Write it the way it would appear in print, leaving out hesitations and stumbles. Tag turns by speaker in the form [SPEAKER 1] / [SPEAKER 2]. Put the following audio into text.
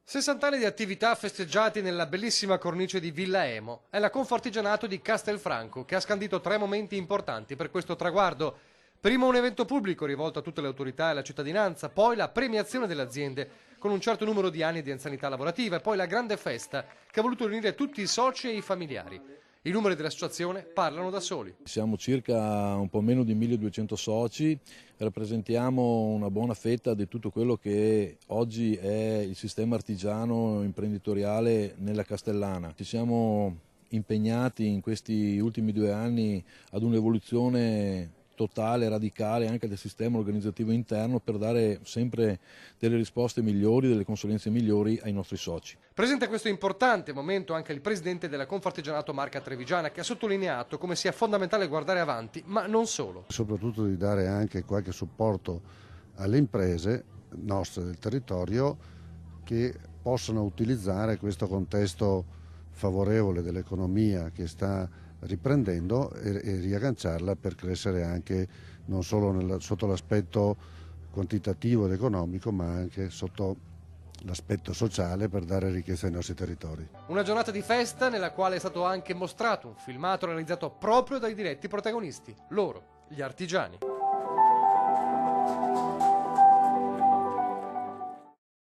[SPEAKER 1] 60 anni di attività festeggiati nella bellissima cornice di Villa Emo. È la Confartigianato di Castelfranco che ha scandito 3 momenti importanti per questo traguardo. Primo un evento pubblico rivolto a tutte le autorità e alla cittadinanza, poi la premiazione delle aziende con un certo numero di anni di anzianità lavorativa e poi la grande festa che ha voluto riunire tutti i soci e i familiari. I numeri dell'associazione parlano da soli.
[SPEAKER 2] Siamo circa un po' meno di 1200 soci, rappresentiamo una buona fetta di tutto quello che oggi è il sistema artigiano imprenditoriale nella Castellana. Ci siamo impegnati in questi ultimi 2 anni ad un'evoluzione totale, radicale anche del sistema organizzativo interno per dare sempre delle risposte migliori, delle consulenze migliori ai nostri soci.
[SPEAKER 1] Presente a questo importante momento anche il presidente della Confartigianato Marca Trevigiana che ha sottolineato come sia fondamentale guardare avanti, ma non solo.
[SPEAKER 3] Soprattutto di dare anche qualche supporto alle imprese nostre del territorio che possano utilizzare questo contesto favorevole dell'economia che sta riprendendo e riagganciarla per crescere anche non solo sotto l'aspetto quantitativo ed economico ma anche sotto l'aspetto sociale per dare ricchezza ai nostri territori.
[SPEAKER 1] Una giornata di festa nella quale è stato anche mostrato un filmato realizzato proprio dai diretti protagonisti, loro, gli artigiani.